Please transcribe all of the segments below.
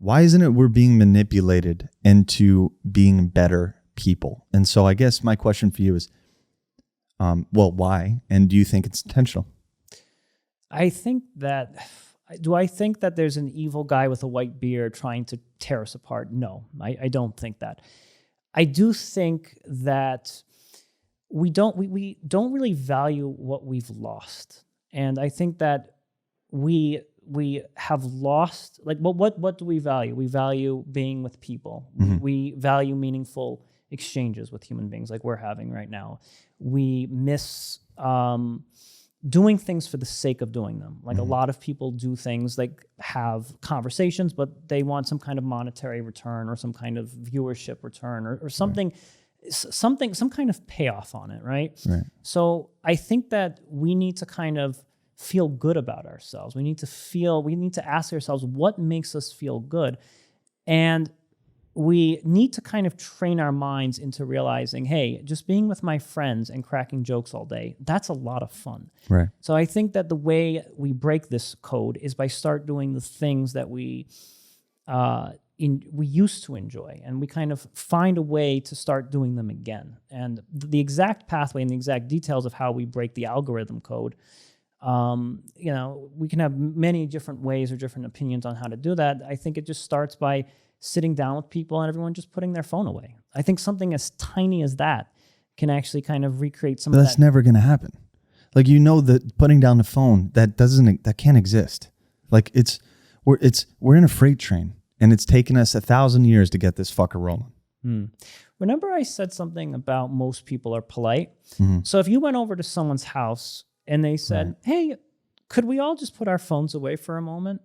why isn't it we're being manipulated into being better people? And so I guess my question for you is, well, why? And do you think it's intentional? I think that, do I think that there's an evil guy with a white beard trying to tear us apart? No, I don't think that. I do think that we don't really value what we've lost. And I think that we have lost, like, what do we value? We value being with people. Mm-hmm. We value meaningful exchanges with human beings like we're having right now. We miss doing things for the sake of doing them. Like, mm-hmm. a lot of people do things like have conversations, but they want some kind of monetary return or some kind of viewership return or something, right. Some kind of payoff on it, right? So I think that we need to kind of feel good about ourselves. We need to ask ourselves what makes us feel good. And we need to kind of train our minds into realizing, hey, just being with my friends and cracking jokes all day, that's a lot of fun. Right. So I think that the way we break this code is by start doing the things that we used to enjoy, and we kind of find a way to start doing them again. And the exact pathway and the exact details of how we break the algorithm code, we can have many different ways or different opinions on how to do that. I think it just starts by sitting down with people and everyone just putting their phone away. I think something as tiny as that can actually kind of recreate some of that. That's never going to happen. Like, that putting down the phone, that can't exist. Like, we're in a freight train and it's taken us 1,000 years to get this fucker rolling. Remember I said something about most people are polite. Mm-hmm. So if you went over to someone's house and they said, right. Hey, could we all just put our phones away for a moment?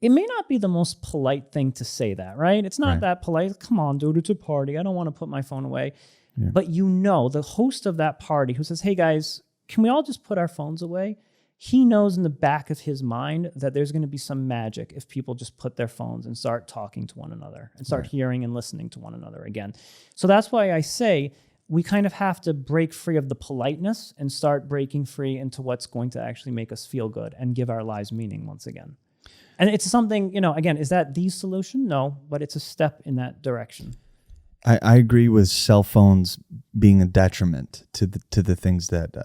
It may not be the most polite thing to say that, right? It's not that polite. Come on, dude, it's a party. I don't want to put my phone away. Yeah. But the host of that party who says, hey guys, can we all just put our phones away? He knows in the back of his mind that there's going to be some magic if people just put their phones and start talking to one another and start hearing and listening to one another again. So that's why I say we kind of have to break free of the politeness and start breaking free into what's going to actually make us feel good and give our lives meaning once again. And it's something, again, is that the solution? No, but it's a step in that direction. I agree with cell phones being a detriment to the things that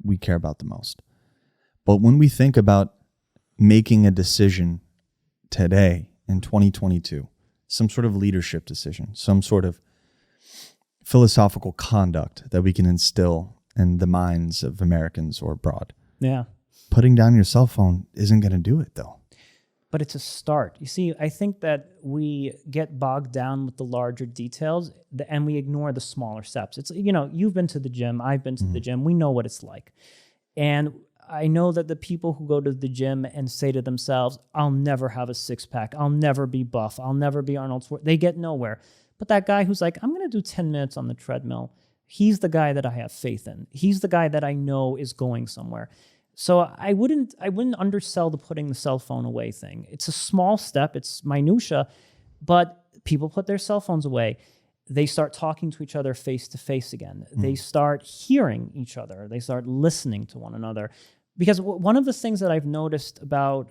we care about the most. But when we think about making a decision today in 2022, some sort of leadership decision, some sort of philosophical conduct that we can instill in the minds of Americans or abroad. Yeah. Putting down your cell phone isn't going to do it, though. But it's a start. You see, I think that we get bogged down with the larger details and we ignore the smaller steps. It's, you've been to the gym, I've been to the gym, we know what it's like. And I know that the people who go to the gym and say to themselves, I'll never have a six-pack, I'll never be buff, I'll never be Arnold Schwarzenegger, they get nowhere. But that guy who's like, I'm going to do 10 minutes on the treadmill, he's the guy that I have faith in. He's the guy that I know is going somewhere. So I wouldn't undersell the putting the cell phone away thing. It's a small step, it's minutia, but people put their cell phones away. They start talking to each other face to face again. They start hearing each other. They start listening to one another. Because one of the things that I've noticed about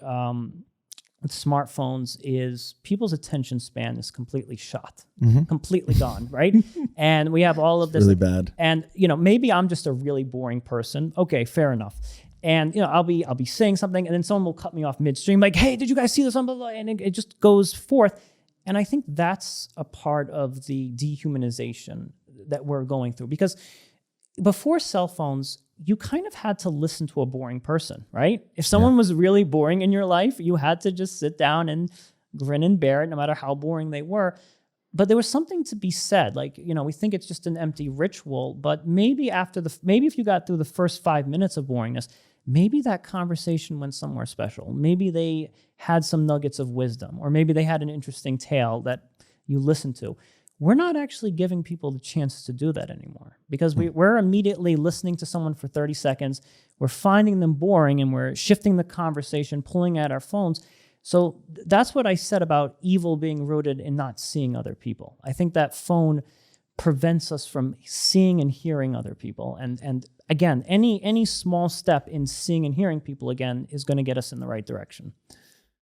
with smartphones is people's attention span is completely shot, completely gone, right? And we have all of this. Really bad. And, maybe I'm just a really boring person. Okay, fair enough. And I'll be saying something, and then someone will cut me off midstream, like, "Hey, did you guys see this?" And it just goes forth. And I think that's a part of the dehumanization that we're going through. Because before cell phones, you kind of had to listen to a boring person, right? If someone was really boring in your life, you had to just sit down and grin and bear it, no matter how boring they were. But there was something to be said. Like, we think it's just an empty ritual, but maybe if you got through the first 5 minutes of boringness, maybe that conversation went somewhere special. Maybe they had some nuggets of wisdom, or maybe they had an interesting tale that you listened to. We're not actually giving people the chance to do that anymore because we're immediately listening to someone for 30 seconds. We're finding them boring and we're shifting the conversation, pulling at our phones. So that's what I said about evil being rooted in not seeing other people. I think that phone prevents us from seeing and hearing other people. And again, any small step in seeing and hearing people again is going to get us in the right direction.